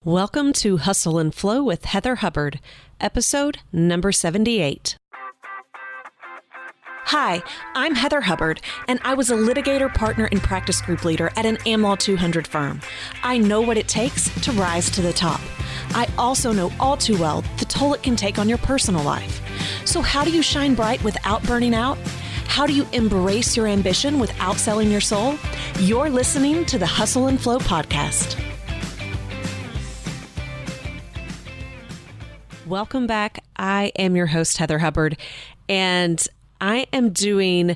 Welcome to Hustle and Flow with Heather Hubbard, episode number 78. Hi, I'm Heather Hubbard, and I was a litigator, partner, and practice group leader at an AmLaw 200 firm. I know what it takes to rise to the top. I also know all too well the toll it can take on your personal life. So how do you shine bright without burning out? How do you embrace your ambition without selling your soul? You're listening to the Hustle and Flow podcast. Welcome back. I am your host, Heather Hubbard, and I am doing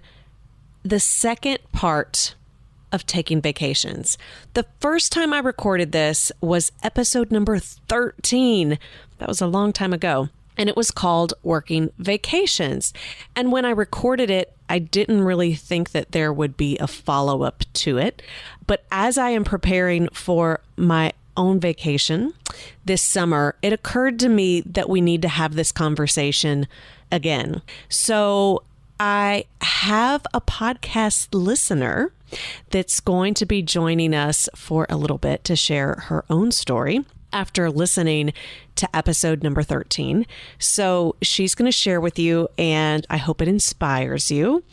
the second part of taking vacations. The first time I recorded this was episode number 13. That was a long time ago, and it was called Working Vacations. And when I recorded it, I didn't really think that there would be a follow-up to it. But as I am preparing for my own vacation this summer, it occurred to me that we need to have this conversation again. So I have a podcast listener that's going to be joining us for a little bit to share her own story after listening to episode number 13. So she's going to share with you, and I hope it inspires you.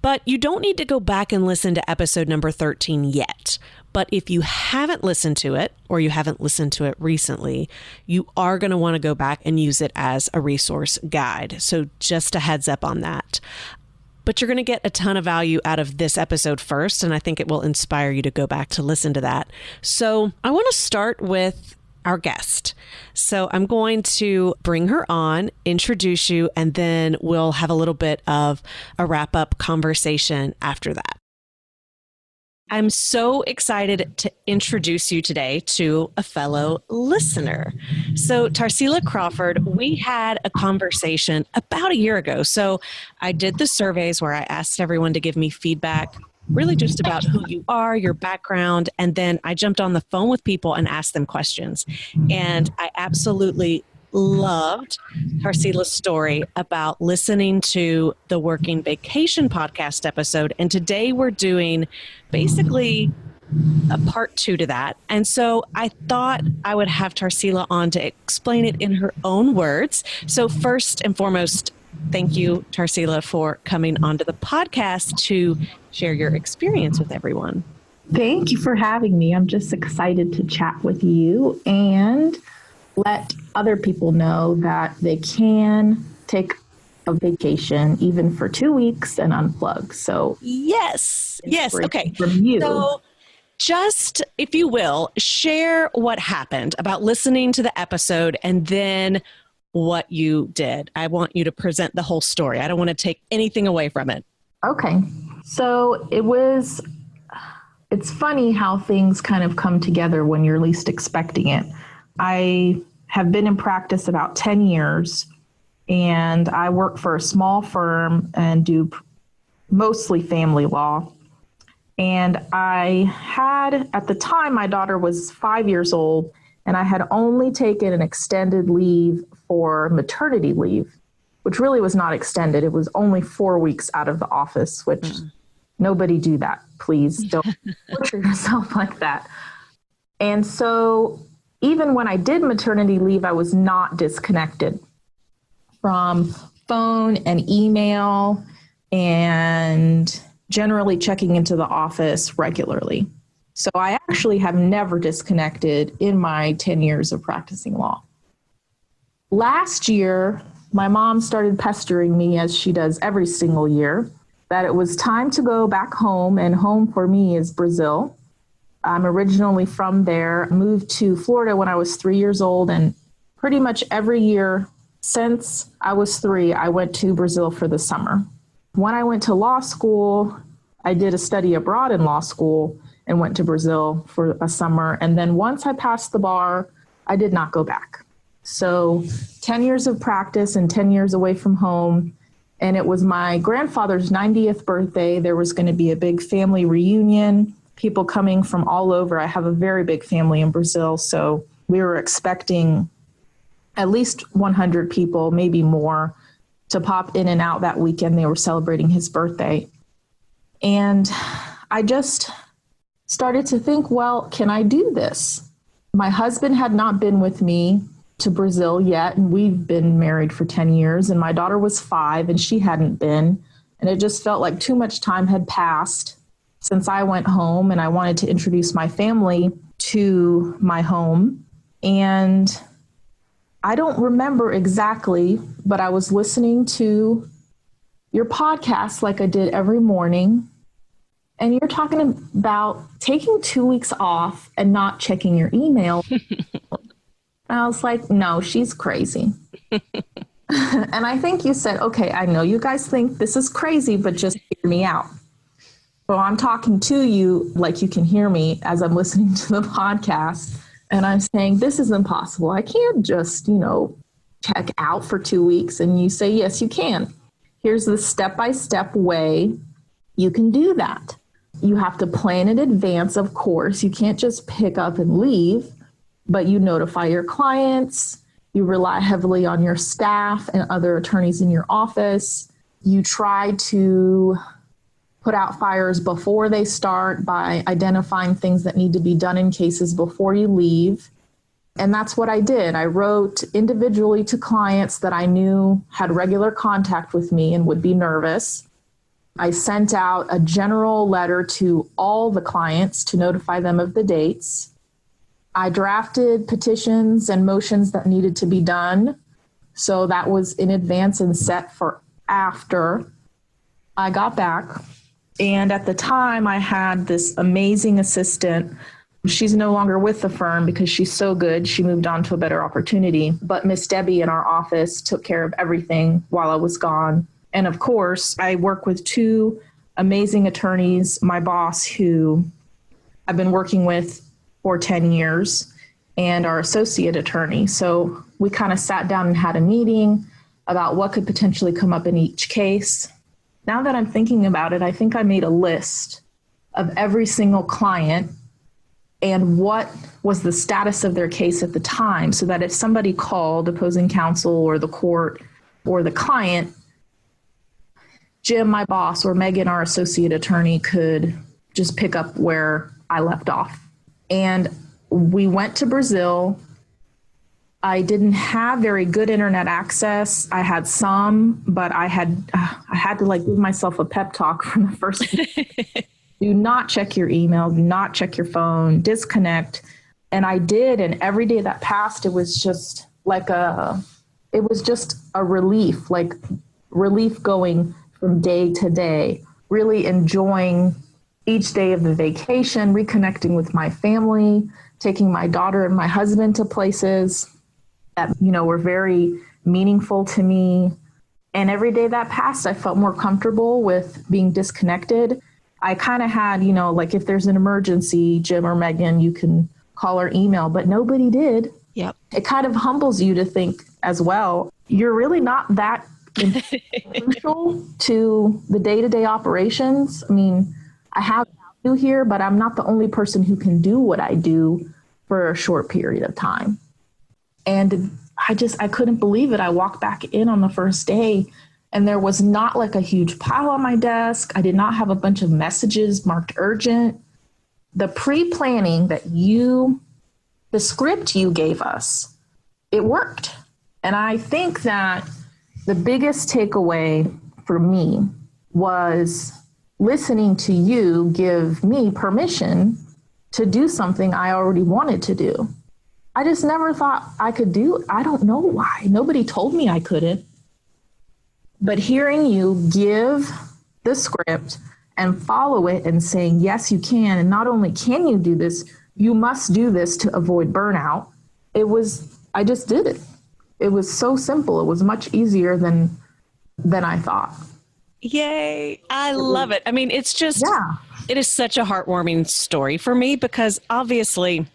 But you don't need to go back and listen to episode number 13 yet. But if you haven't listened to it, or you haven't listened to it recently, you are going to want to go back and use it as a resource guide. So just a heads up on that. But you're going to get a ton of value out of this episode first, and I think it will inspire you to go back to listen to that. So I want to start with our guest. So I'm going to bring her on, introduce you, and then we'll have a little bit of a wrap-up conversation after that. I'm so excited to introduce you today to a fellow listener. So Tarsila Crawford, we had a conversation about a year ago. So I did the surveys where I asked everyone to give me feedback, really just about who you are, your background, and then I jumped on the phone with people and asked them questions. And I absolutely loved Tarsila's story about listening to the Working Vacation podcast episode. And today we're doing basically a part 2 to that. And so I thought I would have Tarsila on to explain it in her own words. So first and foremost, thank you, Tarsila, for coming onto the podcast to share your experience with everyone. Thank you for having me. I'm just excited to chat with you and let other people know that they can take a vacation even for 2 weeks and unplug. So yes. Okay. From you. So just, if you will, share what happened about listening to the episode and then what you did. I want you to present the whole story. I don't want to take anything away from it. Okay. So it's funny how things kind of come together when you're least expecting it. I have been in practice about 10 years, and I work for a small firm and do mostly family law. And I had, at the time, my daughter was 5 years old, and I had only taken an extended leave for maternity leave, which really was not extended. It was only 4 weeks out of the office, which nobody do that. Please don't torture yourself like that. And so even when I did maternity leave, I was not disconnected from phone and email and generally checking into the office regularly. So I actually have never disconnected in my 10 years of practicing law. Last year, my mom started pestering me, as she does every single year, that it was time to go back home, and home for me is Brazil. I'm originally from there, moved to Florida when I was 3 years old, and pretty much every year since I was 3, I went to Brazil for the summer. When I went to law school, I did a study abroad in law school and went to Brazil for a summer. And then once I passed the bar, I did not go back. So 10 years of practice and 10 years away from home. And it was my grandfather's 90th birthday. There was going to be a big family reunion, people coming from all over. I have a very big family in Brazil. So we were expecting at least 100 people, maybe more, to pop in and out that weekend. They were celebrating his birthday. And I just started to think, well, can I do this? My husband had not been with me to Brazil yet, and we've been married for 10 years, and my daughter was 5 and she hadn't been. And it just felt like too much time had passed since I went home, and I wanted to introduce my family to my home. And I don't remember exactly, but I was listening to your podcast like I did every morning. And you're talking about taking 2 weeks off and not checking your email. I was like, no, she's crazy. And I think you said, okay, I know you guys think this is crazy, but just hear me out. So I'm talking to you like you can hear me as I'm listening to the podcast. And I'm saying, this is impossible. I can't just, check out for 2 weeks. And you say, yes, you can. Here's the step-by-step way you can do that. You have to plan in advance, of course. You can't just pick up and leave, but you notify your clients. You rely heavily on your staff and other attorneys in your office. You try to put out fires before they start by identifying things that need to be done in cases before you leave. And that's what I did. I wrote individually to clients that I knew had regular contact with me and would be nervous. I sent out a general letter to all the clients to notify them of the dates. I drafted petitions and motions that needed to be done. So that was in advance and set for after I got back. And at the time, I had this amazing assistant. She's no longer with the firm because she's so good. She moved on to a better opportunity. But Miss Debbie in our office took care of everything while I was gone. And of course, I work with 2 amazing attorneys, my boss, who I've been working with for 10 years, and our associate attorney. So we kind of sat down and had a meeting about what could potentially come up in each case. Now that I'm thinking about it, I think I made a list of every single client and what was the status of their case at the time, so that if somebody called opposing counsel or the court or the client, Jim, my boss, or Megan, our associate attorney, could just pick up where I left off. And we went to Brazil. I didn't have very good internet access. I had some, but I had to give myself a pep talk from the first. Do not check your email. Do not check your phone. Disconnect. And I did. And every day that passed, it was just a relief, like relief going from day to day, really enjoying each day of the vacation, reconnecting with my family, taking my daughter and my husband to places that, were very meaningful to me. And every day that passed, I felt more comfortable with being disconnected. I kind of had, if there's an emergency, Jim or Megan, you can call or email, but nobody did. Yep. It kind of humbles you to think as well, you're really not that crucial to the day-to-day operations. I mean, I have value here, but I'm not the only person who can do what I do for a short period of time. And I couldn't believe it. I walked back in on the first day and there was not like a huge pile on my desk. I did not have a bunch of messages marked urgent. The pre-planning the script you gave us, it worked. And I think that the biggest takeaway for me was listening to you give me permission to do something I already wanted to do. I just never thought I could do it. I don't know why. Nobody told me I couldn't. But hearing you give the script and follow it and saying, yes, you can. And not only can you do this, you must do this to avoid burnout. I just did it. It was so simple. It was much easier than I thought. Yay. I love it. I mean, it is such a heartwarming story for me because obviously,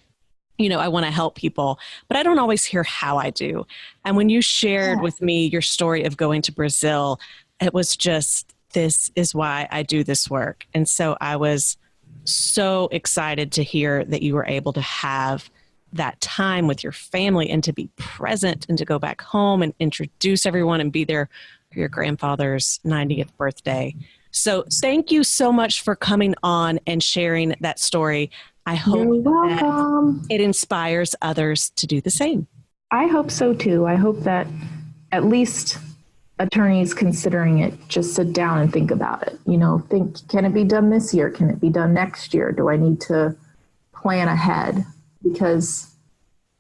I want to help people, but I don't always hear how I do. And when you shared with me your story of going to Brazil, it was just, this is why I do this work. And so I was so excited to hear that you were able to have that time with your family and to be present and to go back home and introduce everyone and be there for your grandfather's 90th birthday. So thank you so much for coming on and sharing that story. I hope You're that welcome. it inspires others to do the same. I hope so too. I hope that at least attorneys considering it just sit down and think about it. Think, can it be done this year? Can it be done next year? Do I need to plan ahead? Because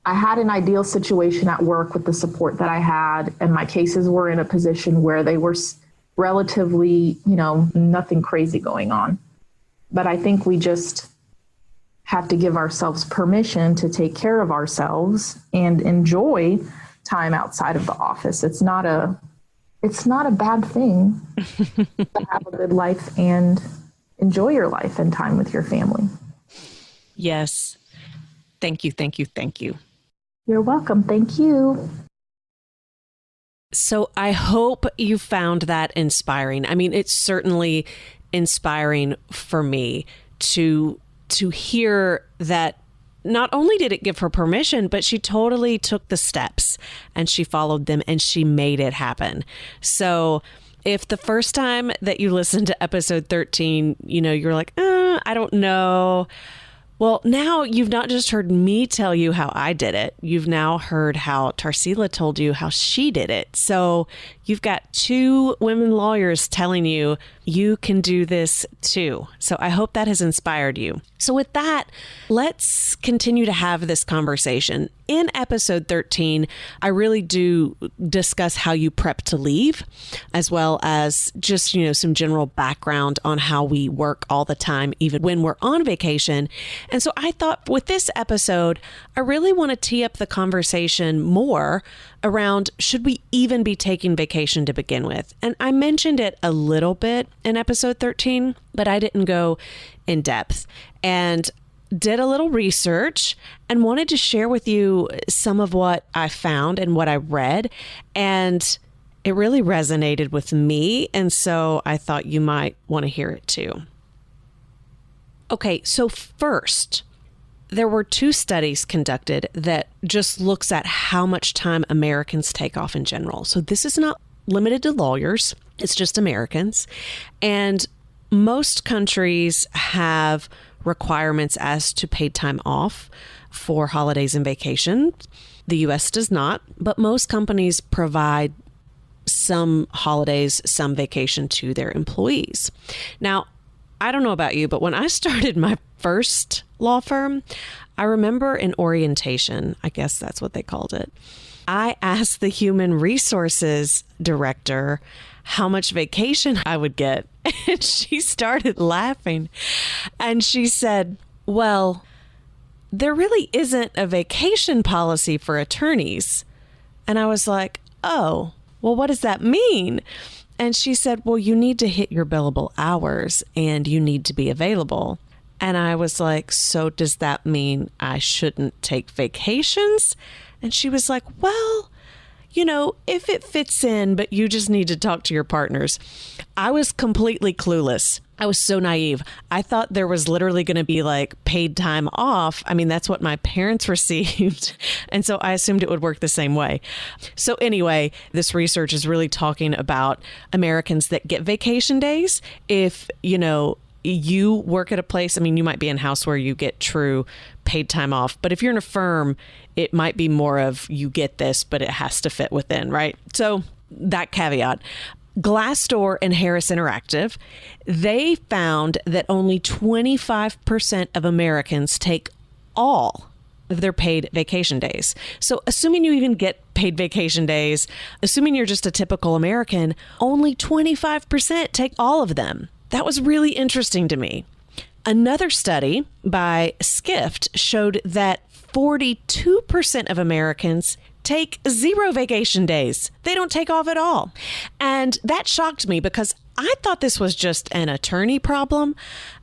I had an ideal situation at work with the support that I had, and my cases were in a position where they were relatively, nothing crazy going on. But I think we just have to give ourselves permission to take care of ourselves and enjoy time outside of the office. It's not a bad thing to have a good life and enjoy your life and time with your family. Yes. Thank you, thank you, thank you. You're welcome. Thank you. So I hope you found that inspiring. I mean, it's certainly inspiring for me to hear that not only did it give her permission, but she totally took the steps and she followed them and she made it happen. So if the first time that you listened to episode 13, you're like, I don't know. Well, now you've not just heard me tell you how I did it. You've now heard how Tarsila told you how she did it. So you've got two women lawyers telling you you can do this too. So I hope that has inspired you. So with that, let's continue to have this conversation. In episode 13, I really do discuss how you prep to leave, as well as just, some general background on how we work all the time, even when we're on vacation. And so I thought with this episode, I really want to tee up the conversation more around, should we even be taking vacation to begin with? And I mentioned it a little bit in episode 13, but I didn't go in depth, and did a little research and wanted to share with you some of what I found and what I read. And it really resonated with me. And so I thought you might want to hear it too. Okay, so first, there were 2 studies conducted that just looks at how much time Americans take off in general. So this is not limited to lawyers. It's just Americans. And most countries have requirements as to paid time off for holidays and vacation. The U.S. does not, but most companies provide some holidays, some vacation to their employees. Now, I don't know about you, but when I started my first law firm, I remember in orientation, I guess that's what they called it, I asked the human resources director how much vacation I would get. And she started laughing. And she said, well, there really isn't a vacation policy for attorneys. And I was like, oh, well, what does that mean? And she said, well, you need to hit your billable hours and you need to be available. And I was like, so does that mean I shouldn't take vacations? And she was like, well, if it fits in, but you just need to talk to your partners. I was completely clueless. I was so naive. I thought there was literally going to be like paid time off. I mean, that's what my parents received. And so I assumed it would work the same way. So anyway, this research is really talking about Americans that get vacation days. If, you work at a place, I mean, you might be in-house where you get true paid time off. But if you're in a firm, it might be more of you get this, but it has to fit within, right? So that caveat. Glassdoor and Harris Interactive, they found that only 25% of Americans take all of their paid vacation days. So assuming you even get paid vacation days, assuming you're just a typical American, only 25% take all of them. That was really interesting to me. Another study by Skift showed that 42% of Americans take 0 vacation days. They don't take off at all. And that shocked me because I thought this was just an attorney problem.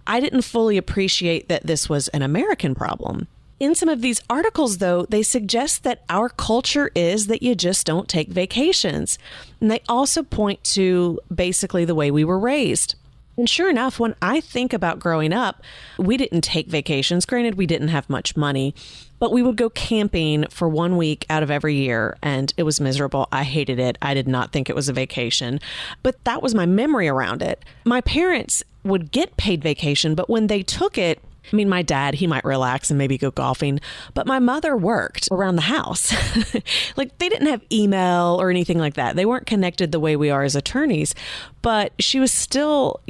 I didn't fully appreciate that this was an American problem. In some of these articles, though, they suggest that our culture is that you just don't take vacations. And they also point to basically the way we were raised. And sure enough, when I think about growing up, we didn't take vacations. Granted, we didn't have much money, but we would go camping for 1 week out of every year, and it was miserable. I hated it. I did not think it was a vacation, but that was my memory around it. My parents would get paid vacation, but when they took it, I mean, my dad, he might relax and maybe go golfing, but my mother worked around the house. Like, they didn't have email or anything like that. They weren't connected the way we are as attorneys, but she was still,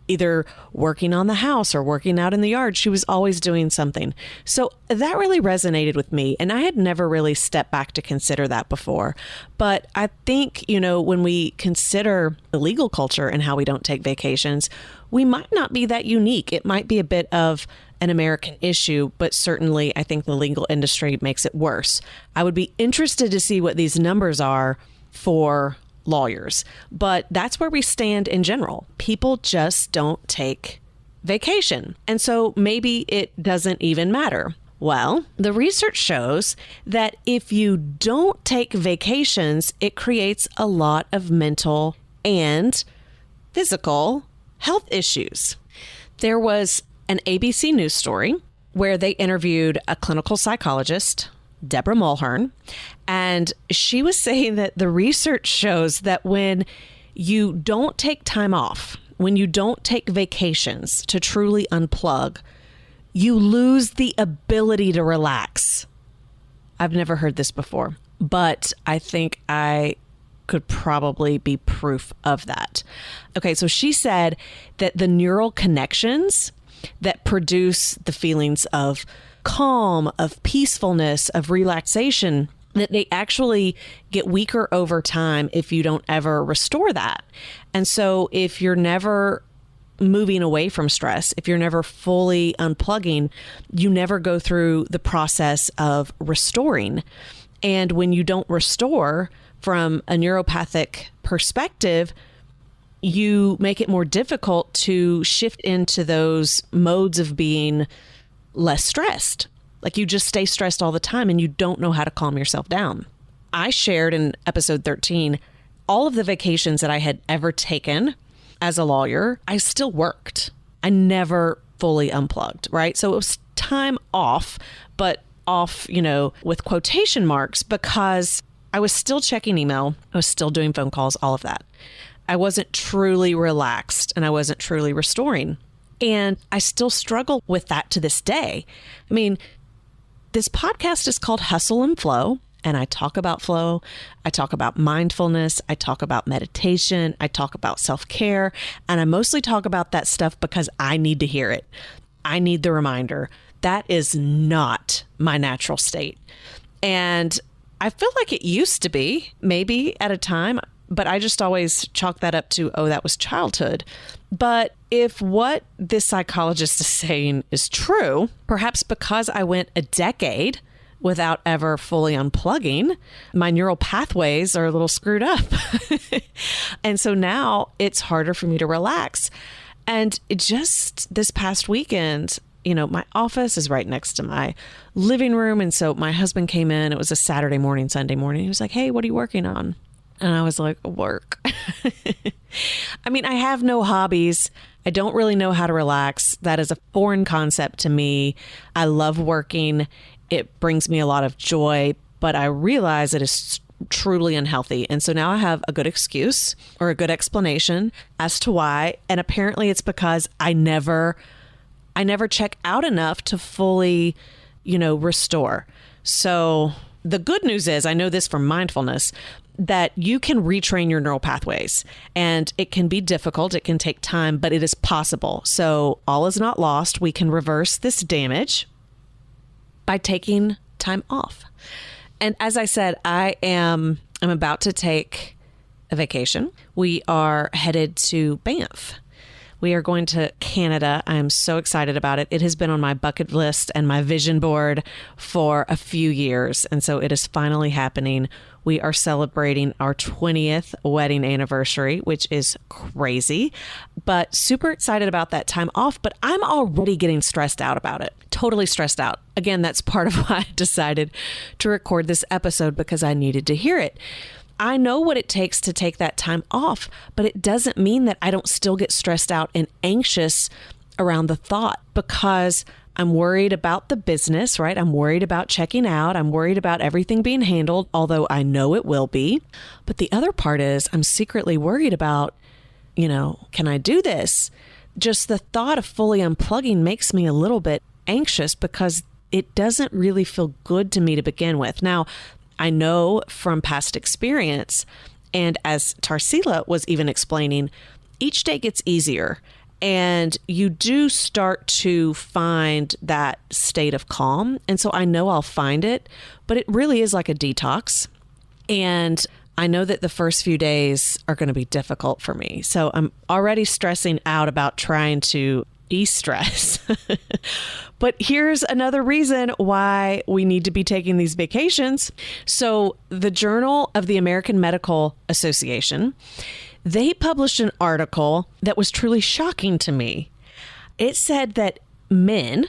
either working on the house or working out in the yard. She was always doing something. So that really resonated with me. And I had never really stepped back to consider that before. But I think, when we consider the legal culture and how we don't take vacations, we might not be that unique. It might be a bit of an American issue, but certainly I think the legal industry makes it worse. I would be interested to see what these numbers are for lawyers, but that's where we stand in general. People just don't take vacation. And so maybe it doesn't even matter. Well, the research shows that if you don't take vacations, it creates a lot of mental and physical health issues. There was an ABC News story where they interviewed a clinical psychologist, Deborah Mulhern, and she was saying that the research shows that when you don't take time off, when you don't take vacations to truly unplug, you lose the ability to relax. I've never heard this before, but I think I could probably be proof of that. Okay, so she said that the neural connections that produce the feelings of calm, of peacefulness, of relaxation, that they actually get weaker over time if you don't ever restore that. And so if you're never moving away from stress, if you're never fully unplugging, you never go through the process of restoring. And when you don't restore from a neuropathic perspective, you make it more difficult to shift into those modes of being less stressed. Like, you just stay stressed all the time and you don't know how to calm yourself down. I shared in episode 13 all of the vacations that I had ever taken as a lawyer. I still worked. I never fully unplugged, right? So it was time off, but off, with quotation marks, because I was still checking email. I was still doing phone calls, all of that. I wasn't truly relaxed and I wasn't truly restoring. And I still struggle with that to this day. I mean, this podcast is called Hustle and Flow, and I talk about flow. I talk about mindfulness. I talk about meditation. I talk about self-care. And I mostly talk about that stuff because I need to hear it. I need the reminder. That is not my natural state. And I feel like it used to be, maybe at a time, but I just always chalk that up to, oh, that was childhood. But if what this psychologist is saying is true, perhaps because I went a decade without ever fully unplugging, my neural pathways are a little screwed up. And so now it's harder for me to relax. And just this past weekend, my office is right next to my living room. And so my husband came in. It was a Saturday morning, Sunday morning. He was like, hey, what are you working on? And I was like, work. I mean, I have no hobbies. I don't really know how to relax. That is a foreign concept to me. I love working. It brings me a lot of joy, but I realize it is truly unhealthy. And so now I have a good excuse or a good explanation as to why. And apparently it's because I never check out enough to fully, restore. So the good news is, I know this from mindfulness, that you can retrain your neural pathways, and it can be difficult. It can take time, but it is possible. So all is not lost. We can reverse this damage by taking time off. And as I said, I'm about to take a vacation. We are headed to Banff. We are going to Canada. I'm so excited about it. It has been on my bucket list and my vision board for a few years. And so it is finally happening. We are celebrating our 20th wedding anniversary, which is crazy, but super excited about that time off. But I'm already getting stressed out about it. Totally stressed out. Again, that's part of why I decided to record this episode, because I needed to hear it. I know what it takes to take that time off, but it doesn't mean that I don't still get stressed out and anxious around the thought, because I'm worried about the business, right? I'm worried about checking out. I'm worried about everything being handled, although I know it will be. But the other part is I'm secretly worried about, can I do this? just the thought of fully unplugging makes me a little bit anxious because it doesn't really feel good to me to begin with. Now, I know from past experience, and as Tarsila was even explaining, each day gets easier and you do start to find that state of calm. And so I know I'll find it, but it really is like a detox. And I know that the first few days are going to be difficult for me. So I'm already stressing out about trying to de-stress. But here's another reason why we need to be taking these vacations. So the Journal of the American Medical Association, they published an article that was truly shocking to me. It said that men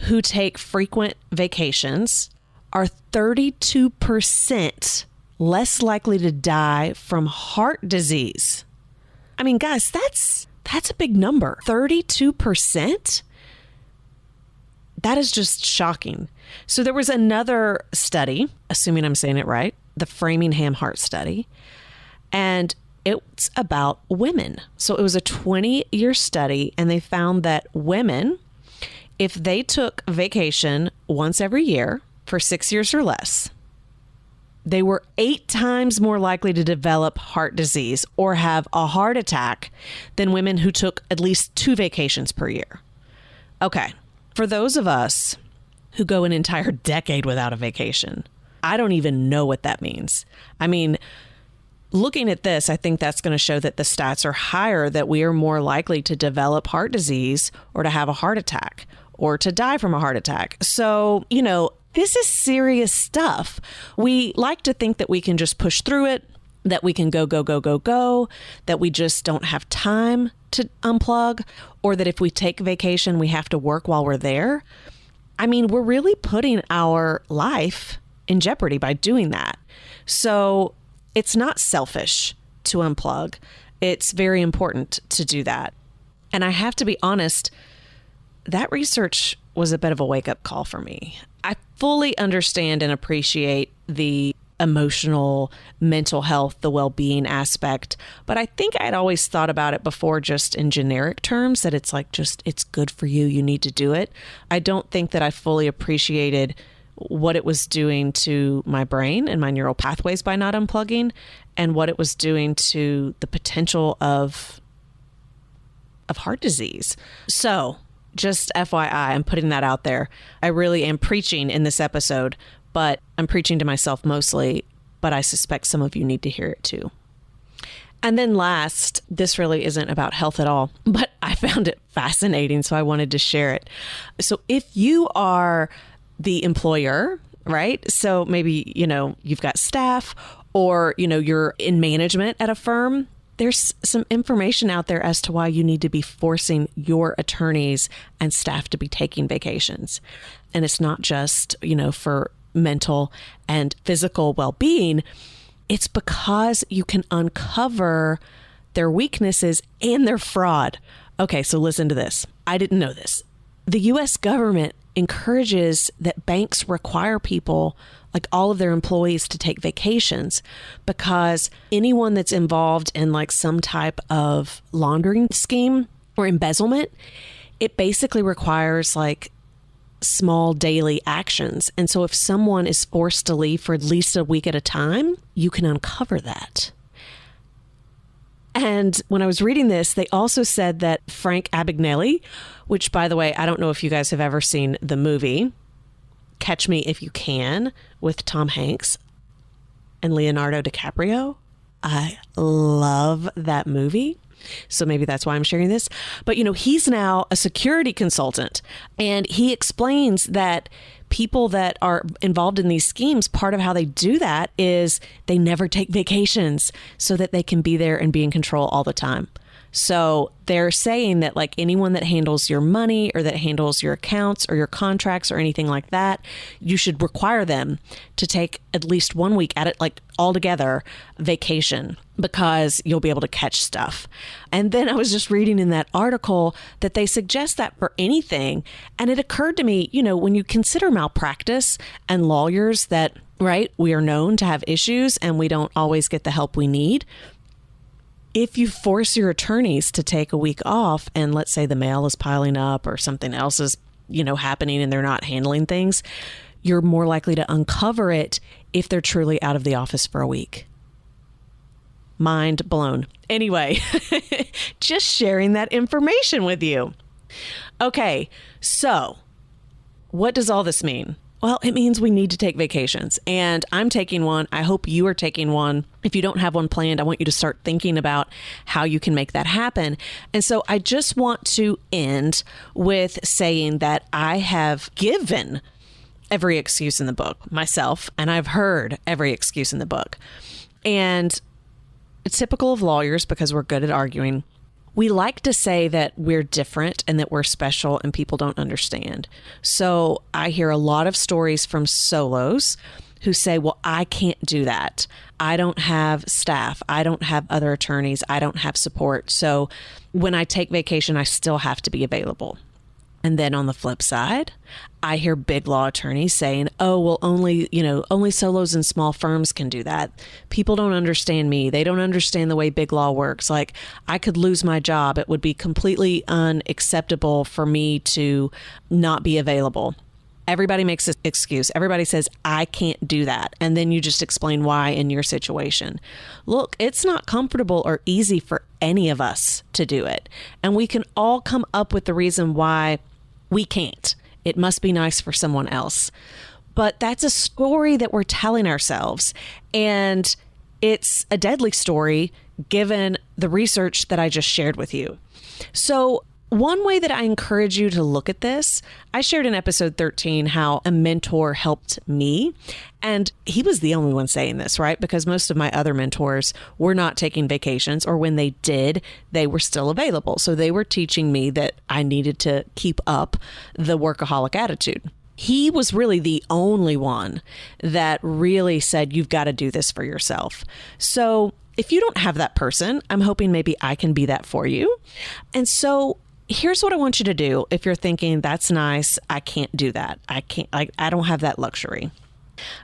who take frequent vacations are 32% less likely to die from heart disease. I mean, guys, that's a big number. 32%? That is just shocking. So there was another study, assuming I'm saying it right, the Framingham Heart Study, and it's about women. So it was a 20-year study, and they found that women, if they took vacation once every year for 6 years or less, they were 8 times more likely to develop heart disease or have a heart attack than women who took at least 2 vacations per year. Okay, for those of us who go an entire decade without a vacation, I don't even know what that means. I mean, looking at this, I think that's going to show that the stats are higher, that we are more likely to develop heart disease or to have a heart attack or to die from a heart attack. So, this is serious stuff. We like to think that we can just push through it, that we can go, that we just don't have time to unplug, or that if we take vacation, we have to work while we're there. I mean, we're really putting our life in jeopardy by doing that. So it's not selfish to unplug. It's very important to do that. And I have to be honest, that research was a bit of a wake-up call for me. I fully understand and appreciate the emotional, mental health, the well-being aspect, but I think I'd always thought about it before just in generic terms, that it's like it's good for you, you need to do it. I don't think that I fully appreciated what it was doing to my brain and my neural pathways by not unplugging, and what it was doing to the potential of heart disease. So just FYI, I'm putting that out there. I really am preaching in this episode, but I'm preaching to myself mostly, but I suspect some of you need to hear it too. And then last, this really isn't about health at all, but I found it fascinating, so I wanted to share it. So if you are the employer, right? So maybe, you've got staff, or, you're in management at a firm, there's some information out there as to why you need to be forcing your attorneys and staff to be taking vacations. And it's not just, for mental and physical well-being. It's because you can uncover their weaknesses and their fraud. Okay, so listen to this. I didn't know this. The U.S. government encourages that banks require people, like all of their employees, to take vacations, because anyone that's involved in like some type of laundering scheme or embezzlement, it basically requires like small daily actions. And so if someone is forced to leave for at least a week at a time, you can uncover that. And when I was reading this, they also said that Frank Abagnale, which, by the way, I don't know if you guys have ever seen the movie Catch Me If You Can with Tom Hanks and Leonardo DiCaprio. I love that movie. So maybe that's why I'm sharing this. But, he's now a security consultant, and he explains that people that are involved in these schemes, part of how they do that is they never take vacations so that they can be there and be in control all the time. So they're saying that like anyone that handles your money or that handles your accounts or your contracts or anything like that, you should require them to take at least 1 week at it, like altogether vacation, because you'll be able to catch stuff. And then I was just reading in that article that they suggest that for anything. And it occurred to me, when you consider malpractice and lawyers that, right, we are known to have issues and we don't always get the help we need. if you force your attorneys to take a week off and let's say the mail is piling up or something else is, happening and they're not handling things, you're more likely to uncover it if they're truly out of the office for a week. Mind blown. Anyway, just sharing that information with you. Okay, so what does all this mean? Well, it means we need to take vacations, and I'm taking one. I hope you are taking one. If you don't have one planned, I want you to start thinking about how you can make that happen. And so I just want to end with saying that I have given every excuse in the book myself, and I've heard every excuse in the book. And it's typical of lawyers because we're good at arguing. We like to say that we're different and that we're special and people don't understand. So I hear a lot of stories from solos who say, well, I can't do that. I don't have staff. I don't have other attorneys. I don't have support. So when I take vacation, I still have to be available. And then on the flip side, I hear big law attorneys saying, oh, well, only solos and small firms can do that. People don't understand me. They don't understand the way big law works. Like, I could lose my job. It would be completely unacceptable for me to not be available. Everybody makes an excuse. Everybody says, I can't do that. And then you just explain why in your situation. Look, it's not comfortable or easy for any of us to do it. And we can all come up with the reason why we can't. It must be nice for someone else. But that's a story that we're telling ourselves. And it's a deadly story given the research that I just shared with you. So one way that I encourage you to look at this, I shared in episode 13 how a mentor helped me. And he was the only one saying this, right? Because most of my other mentors were not taking vacations, or when they did, they were still available. So they were teaching me that I needed to keep up the workaholic attitude. He was really the only one that really said, you've got to do this for yourself. So if you don't have that person, I'm hoping maybe I can be that for you. And so here's what I want you to do. If you're thinking, that's nice, I can't do that. I don't have that luxury.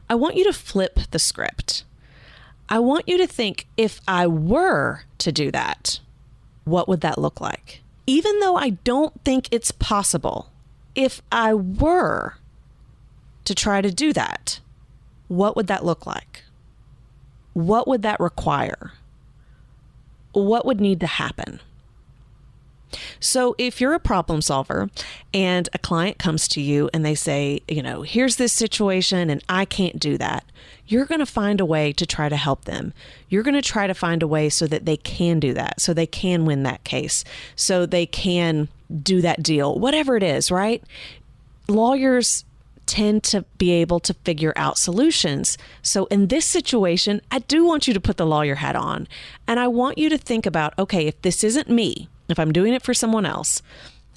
I want you to flip the script. I want you to think, if I were to do that, what would that look like? Even though I don't think it's possible, if I were to try to do that, what would that look like? What would that require? What would need to happen? So if you're a problem solver and a client comes to you and they say, here's this situation and I can't do that, you're going to find a way to try to help them. You're going to try to find a way so that they can do that, so they can win that case, so they can do that deal, whatever it is, right? Lawyers tend to be able to figure out solutions. So in this situation, I do want you to put the lawyer hat on. And I want you to think about, okay, if this isn't me, if I'm doing it for someone else,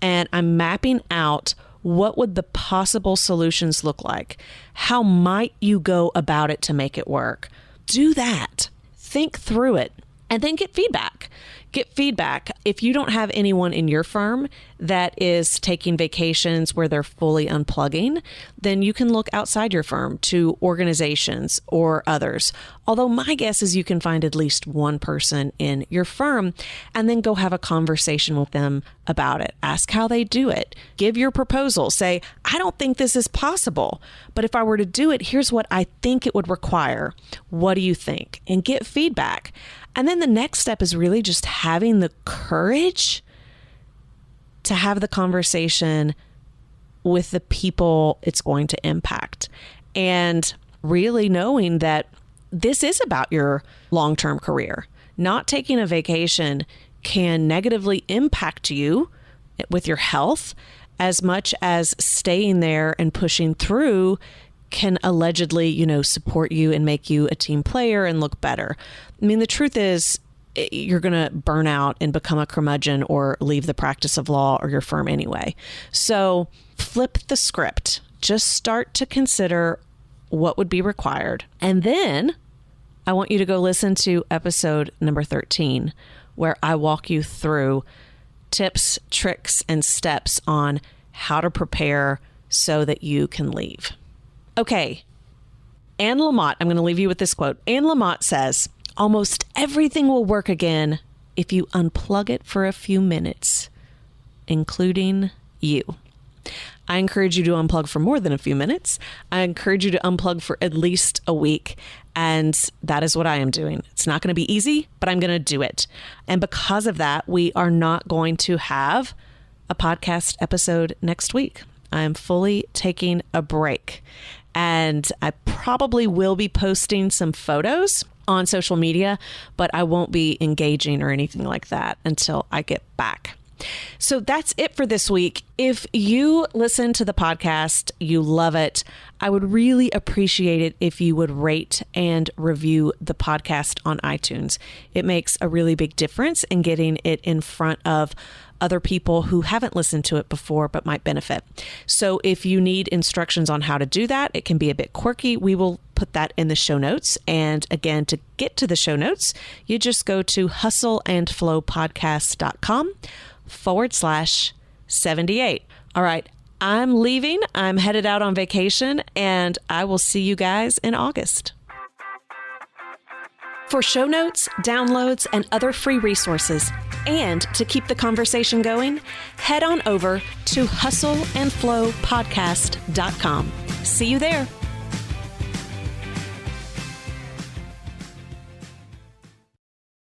and I'm mapping out what would the possible solutions look like, how might you go about it to make it work? Do that. Think through it. And then get feedback. Get feedback. If you don't have anyone in your firm that is taking vacations where they're fully unplugging, then you can look outside your firm to organizations or others. Although my guess is you can find at least one person in your firm and then go have a conversation with them about it. Ask how they do it. Give your proposal. Say, I don't think this is possible, but if I were to do it, here's what I think it would require. What do you think? And get feedback. And then the next step is really just having the courage to have the conversation with the people it's going to impact. And really knowing that this is about your long-term career. Not taking a vacation can negatively impact you with your health as much as staying there and pushing through can allegedly, support you and make you a team player and look better. I mean, the truth is you're going to burn out and become a curmudgeon or leave the practice of law or your firm anyway. So flip the script. Just start to consider what would be required. And then I want you to go listen to episode number 13, where I walk you through tips, tricks, and steps on how to prepare so that you can leave. Okay, Anne Lamott, I'm going to leave you with this quote. Anne Lamott says, almost everything will work again if you unplug it for a few minutes, including you. I encourage you to unplug for more than a few minutes. I encourage you to unplug for at least a week. And that is what I am doing. It's not going to be easy, but I'm going to do it. And because of that, we are not going to have a podcast episode next week. I am fully taking a break. And I probably will be posting some photos on social media, but I won't be engaging or anything like that until I get back. So that's it for this week. If you listen to the podcast, you love it, I would really appreciate it if you would rate and review the podcast on iTunes. It makes a really big difference in getting it in front of other people who haven't listened to it before but might benefit. So if you need instructions on how to do that, it can be a bit quirky. We will put that in the show notes. And again, to get to the show notes, you just go to hustleandflowpodcast.com/78. All right, I'm leaving. I'm headed out on vacation, and I will see you guys in August. For show notes, downloads, and other free resources, and to keep the conversation going, head on over to hustleandflowpodcast.com. See you there.